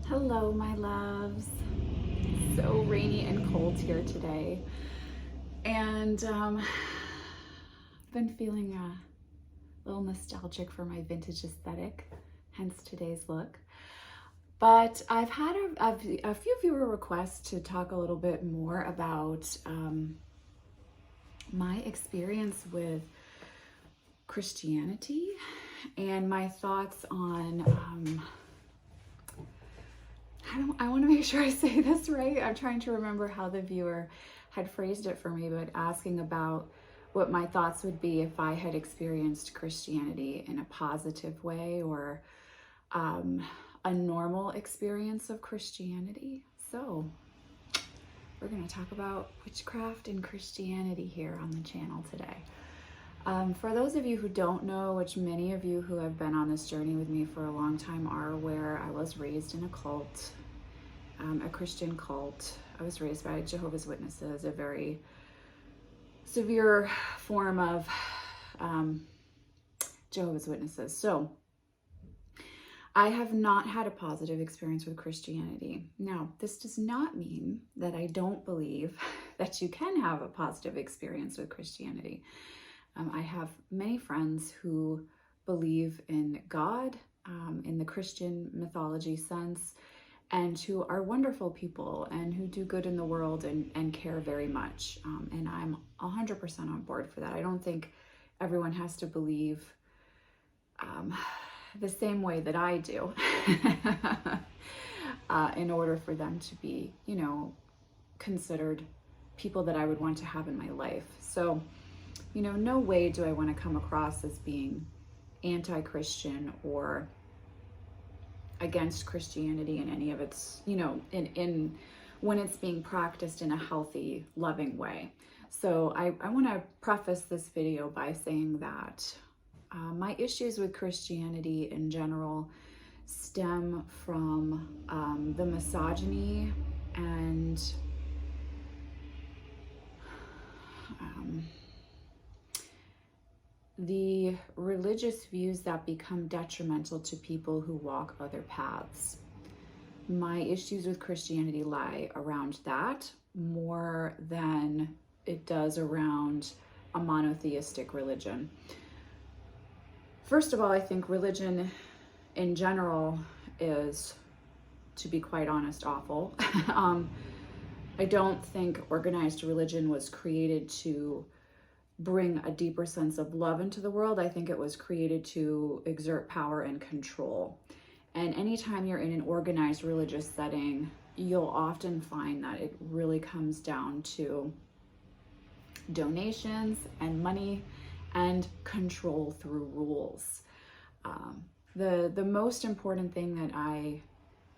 Hello, my loves. So rainy and cold here today. And I've been feeling a little nostalgic for my vintage aesthetic, hence today's look. But I've had a few viewer requests to talk a little bit more about my experience with Christianity and my thoughts on I want to make sure I say this right. I'm trying to remember how the viewer had phrased it for me, but asking about what my thoughts would be if I had experienced Christianity in a positive way or a normal experience of Christianity. So we're going to talk about witchcraft and Christianity here on the channel today. For those of you who don't know, which many of you who have been on this journey with me for a long time are aware, I was raised in a cult, a Christian cult. I was raised by Jehovah's Witnesses, a very severe form of Jehovah's Witnesses. So I have not had a positive experience with Christianity. Now, this does not mean that I don't believe that you can have a positive experience with Christianity. I have many friends who believe in God, in the Christian mythology sense, and who are wonderful people and who do good in the world and care very much. And I'm 100% on board for that. I don't think everyone has to believe the same way that I do in order for them to be, considered people that I would want to have in my life. So, no way do I want to come across as being anti-Christian or against Christianity in any of its, in when it's being practiced in a healthy, loving way. So I want to preface this video by saying that my issues with Christianity in general stem from the misogyny and the religious views that become detrimental to people who walk other paths. My issues with Christianity lie around that more than it does around a monotheistic religion. First of all, I think religion in general is, to be quite honest, awful. I don't think organized religion was created to bring a deeper sense of love into the world. I think it was created to exert power and control. And anytime you're in an organized religious setting, you'll often find that it really comes down to donations and money and control through rules. The most important thing that I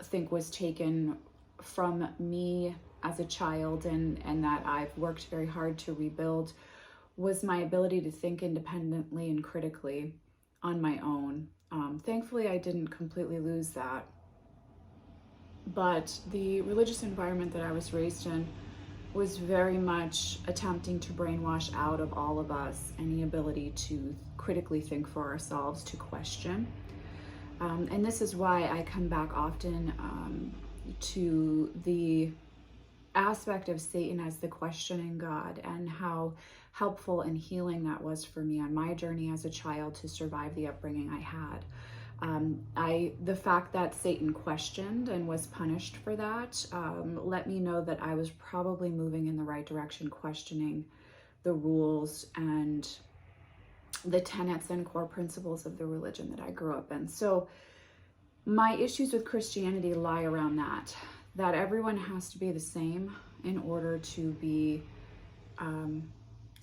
think was taken from me as a child and that I've worked very hard to rebuild was my ability to think independently and critically on my own. Thankfully, I didn't completely lose that. But the religious environment that I was raised in was very much attempting to brainwash out of all of us any ability to critically think for ourselves, to question. And this is why I come back often to the aspect of Satan as the questioning God and how helpful and healing that was for me on my journey as a child to survive the upbringing I had. The fact that Satan questioned and was punished for that let me know that I was probably moving in the right direction, questioning the rules and the tenets and core principles of the religion that I grew up in. So my issues with Christianity lie around that everyone has to be the same in order to be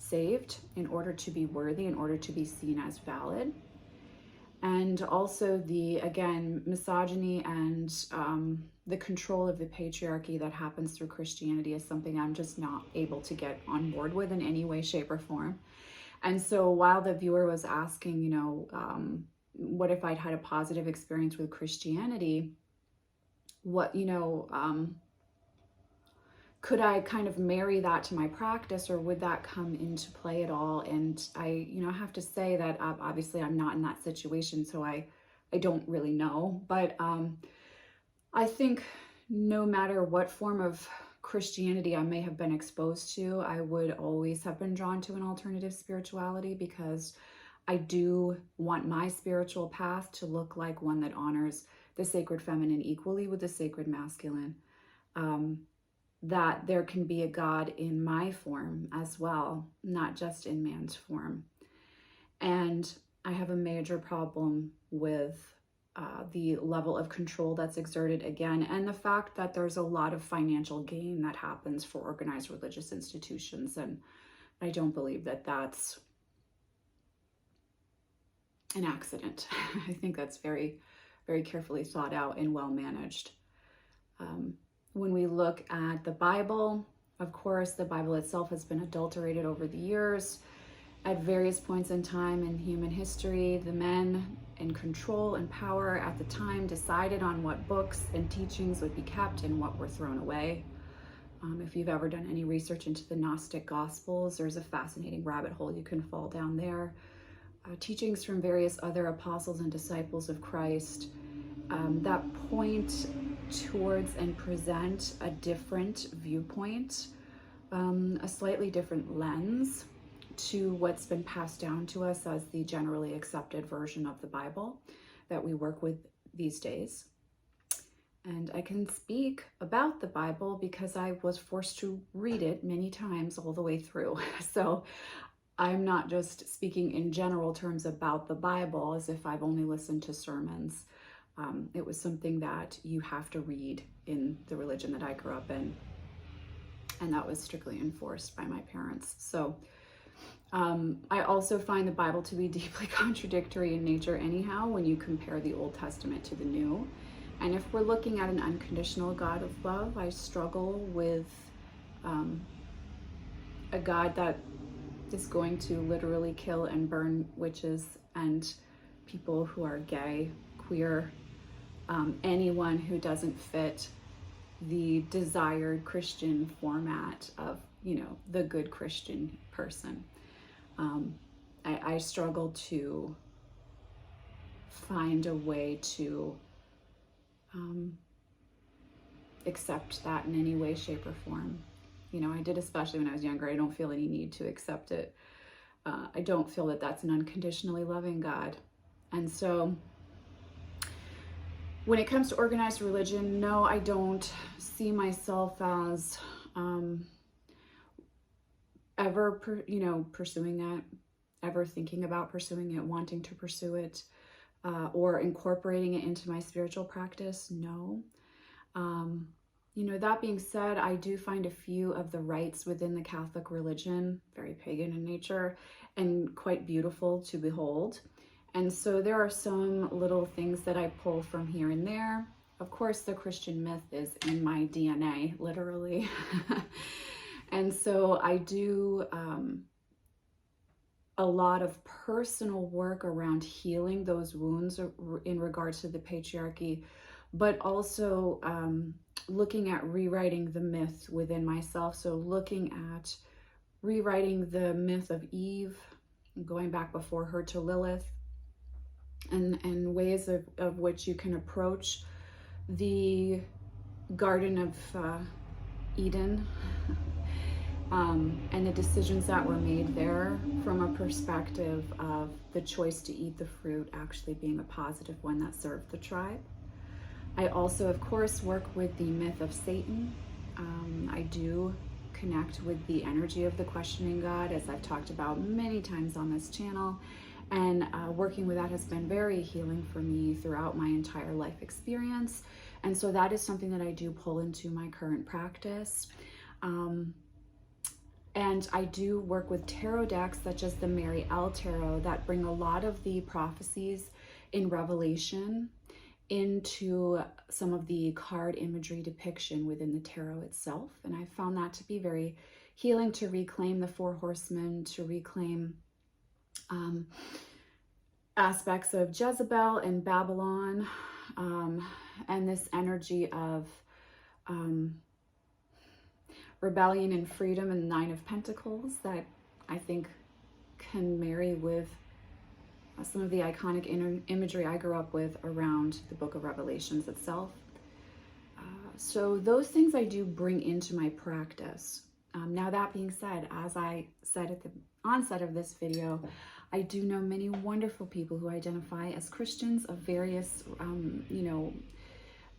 saved, in order to be worthy, in order to be seen as valid. And also again, misogyny and the control of the patriarchy that happens through Christianity is something I'm just not able to get on board with in any way, shape, or form. And so while the viewer was asking, what if I'd had a positive experience with Christianity, could I kind of marry that to my practice, or would that come into play at all? And I have to say that obviously I'm not in that situation, so I don't really know. But I think no matter what form of Christianity I may have been exposed to, I would always have been drawn to an alternative spirituality, because I do want my spiritual path to look like one that honors the sacred feminine equally with the sacred masculine. That there can be a God in my form as well, not just in man's form. And I have a major problem with the level of control that's exerted again, and the fact that there's a lot of financial gain that happens for organized religious institutions. And I don't believe that that's an accident. I think that's very, very carefully thought out and well managed. When we look at the Bible, of course, the Bible itself has been adulterated over the years. At various points in time in human history, the men in control and power at the time decided on what books and teachings would be kept and what were thrown away. If you've ever done any research into the Gnostic Gospels, there's a fascinating rabbit hole you can fall down there. Teachings from various other apostles and disciples of Christ that point towards and present a different viewpoint, a slightly different lens to what's been passed down to us as the generally accepted version of the Bible that we work with these days. And I can speak about the Bible because I was forced to read it many times all the way through. So I'm not just speaking in general terms about the Bible as if I've only listened to sermons. It was something that you have to read in the religion that I grew up in. And that was strictly enforced by my parents. So I also find the Bible to be deeply contradictory in nature anyhow when you compare the Old Testament to the New. And if we're looking at an unconditional God of love, I struggle with a God that is going to literally kill and burn witches and people who are gay, queer, anyone who doesn't fit the desired Christian format of, the good Christian person. I struggle to find a way to accept that in any way, shape, or form. I did, especially when I was younger. I don't feel any need to accept it. I don't feel that that's an unconditionally loving God. And so when it comes to organized religion, no, I don't see myself as ever, pursuing that, ever thinking about pursuing it, wanting to pursue it, or incorporating it into my spiritual practice. No. That being said, I do find a few of the rites within the Catholic religion very pagan in nature and quite beautiful to behold. And so there are some little things that I pull from here and there. Of course, the Christian myth is in my DNA, literally. And so I do a lot of personal work around healing those wounds in regards to the patriarchy, but also looking at rewriting the myth within myself. So looking at rewriting the myth of Eve, going back before her to Lilith, and ways of which you can approach the Garden of Eden and the decisions that were made there from a perspective of the choice to eat the fruit actually being a positive one that served the tribe. I also, of course, work with the myth of Satan. I do connect with the energy of the questioning God, as I've talked about many times on this channel. And working with that has been very healing for me throughout my entire life experience. And so that is something that I do pull into my current practice. And I do work with tarot decks such as the Mary L Tarot that bring a lot of the prophecies in Revelation into some of the card imagery depiction within the tarot itself. And I found that to be very healing, to reclaim the four horsemen, to reclaim aspects of Jezebel and Babylon, and this energy of rebellion and freedom and the Nine of Pentacles that I think can marry with some of the iconic imagery I grew up with around the book of Revelations itself. So those things I do bring into my practice. Now that being said, as I said at the onset of this video, I do know many wonderful people who identify as Christians of various,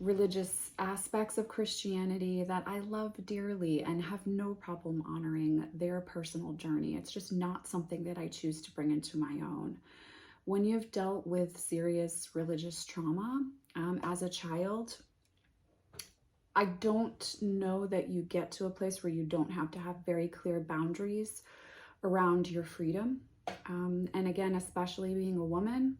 religious aspects of Christianity that I love dearly and have no problem honoring their personal journey. It's just not something that I choose to bring into my own. When you've dealt with serious religious trauma as a child, I don't know that you get to a place where you don't have to have very clear boundaries around your freedom. And again, especially being a woman,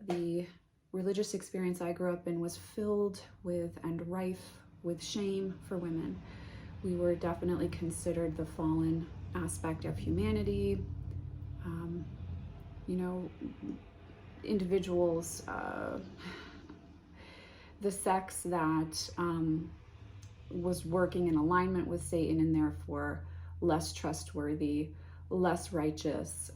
the religious experience I grew up in was filled with and rife with shame for women. We were definitely considered the fallen aspect of humanity. Individuals, the sex that was working in alignment with Satan and therefore less trustworthy, less righteous.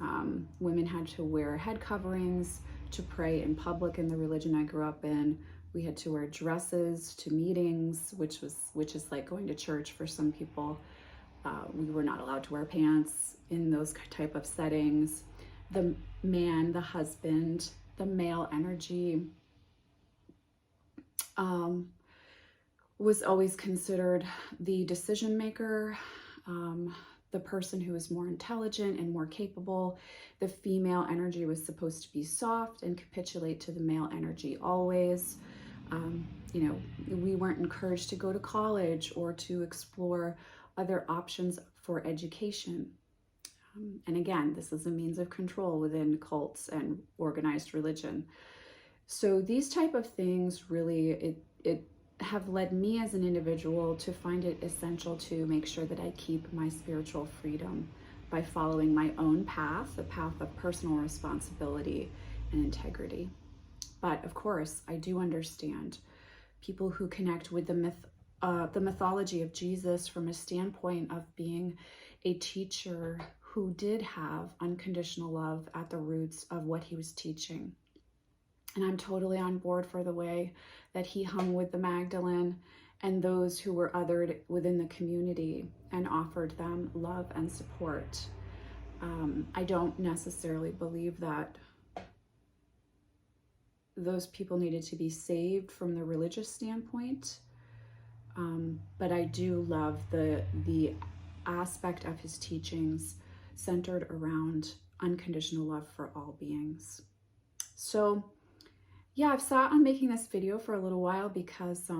Women had to wear head coverings to pray in public in the religion I grew up in. We had to wear dresses to meetings, which is like going to church for some people. We were not allowed to wear pants in those type of settings. The man, the husband, the male energy was always considered the decision maker, the person who was more intelligent and more capable. The female energy was supposed to be soft and capitulate to the male energy always. We weren't encouraged to go to college or to explore other options for education. And again, this is a means of control within cults and organized religion. So these type of things really, it have led me as an individual to find it essential to make sure that I keep my spiritual freedom by following my own path, the path of personal responsibility and integrity. But of course, I do understand people who connect with the mythology of Jesus from a standpoint of being a teacher who did have unconditional love at the roots of what he was teaching. And I'm totally on board for the way that he hung with the Magdalene and those who were othered within the community and offered them love and support. I don't necessarily believe that those people needed to be saved from the religious standpoint, but I do love the aspect of his teachings centered around unconditional love for all beings. So yeah, I've sat on making this video for a little while because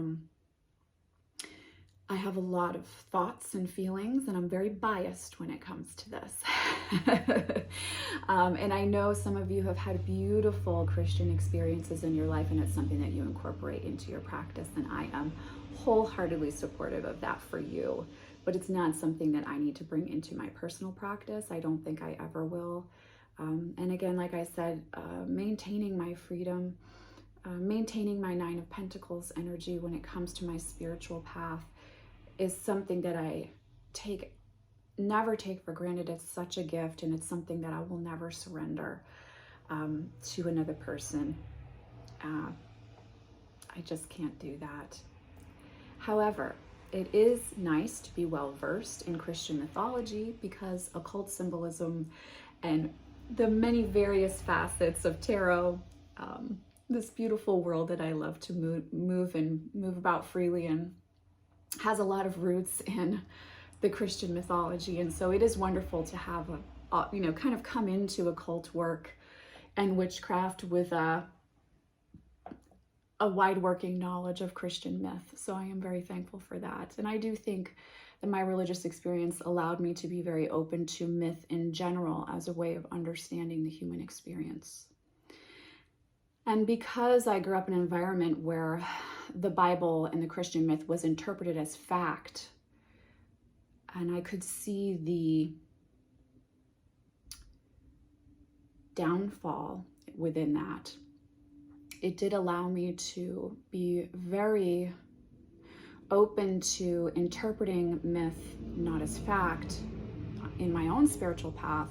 I have a lot of thoughts and feelings, and I'm very biased when it comes to this. And I know some of you have had beautiful Christian experiences in your life, and it's something that you incorporate into your practice, and I am wholeheartedly supportive of that for you. But it's not something that I need to bring into my personal practice. I don't think I ever will. And again, like I said, maintaining my freedom, maintaining my Nine of Pentacles energy when it comes to my spiritual path is something that I never take for granted. It's such a gift, and it's something that I will never surrender to another person. I just can't do that. However, it is nice to be well versed in Christian mythology because occult symbolism and the many various facets of tarot, this beautiful world that I love to move about freely in, has a lot of roots in the Christian mythology. And so it is wonderful to have kind of come into occult work and witchcraft with a wide working knowledge of Christian myth. So I am very thankful for that. And I do think that my religious experience allowed me to be very open to myth in general as a way of understanding the human experience. And because I grew up in an environment where the Bible and the Christian myth was interpreted as fact, and I could see the downfall within that, it did allow me to be very open to interpreting myth not as fact in my own spiritual path,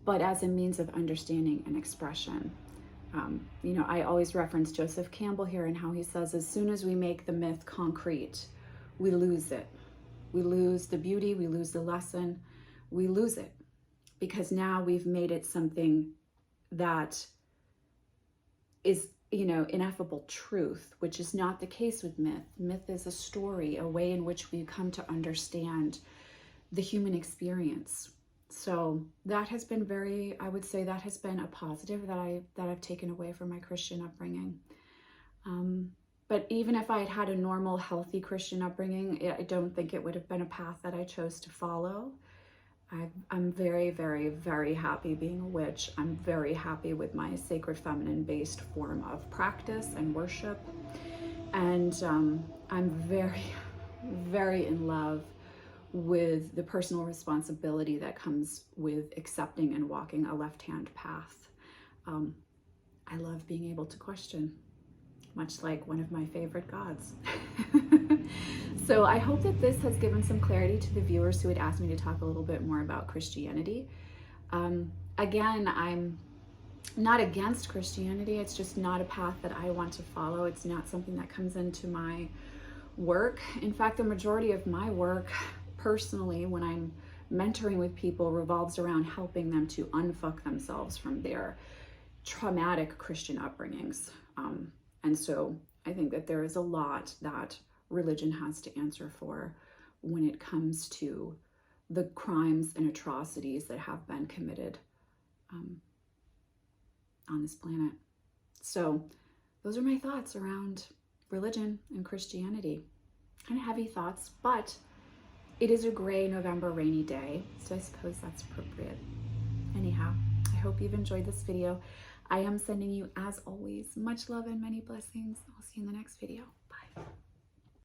but as a means of understanding and expression. You know, I always reference Joseph Campbell here and how he says, as soon as we make the myth concrete, we lose it. We lose the beauty, we lose the lesson, we lose it. Because now we've made it something that is, you know, ineffable truth, which is not the case with myth. Myth is a story, a way in which we come to understand the human experience. So that has been very, I would say that has been a positive that I've taken away from my Christian upbringing. But even if I had had a normal, healthy Christian upbringing, I don't think it would have been a path that I chose to follow. I'm very, very, very happy being a witch. I'm very happy with my sacred feminine-based form of practice and worship. And I'm very, very in love with the personal responsibility that comes with accepting and walking a left-hand path. I love being able to question, much like one of my favorite gods. So I hope that this has given some clarity to the viewers who had asked me to talk a little bit more about Christianity. Again, I'm not against Christianity. It's just not a path that I want to follow. It's not something that comes into my work. In fact, the majority of my work personally, when I'm mentoring with people, revolves around helping them to unfuck themselves from their traumatic Christian upbringings. And so I think that there is a lot that religion has to answer for when it comes to the crimes and atrocities that have been committed on this planet. So those are my thoughts around religion and Christianity. Kind of heavy thoughts, but it is a gray November rainy day, so I suppose that's appropriate. Anyhow, I hope you've enjoyed this video. I am sending you, as always, much love and many blessings. I'll see you in the next video.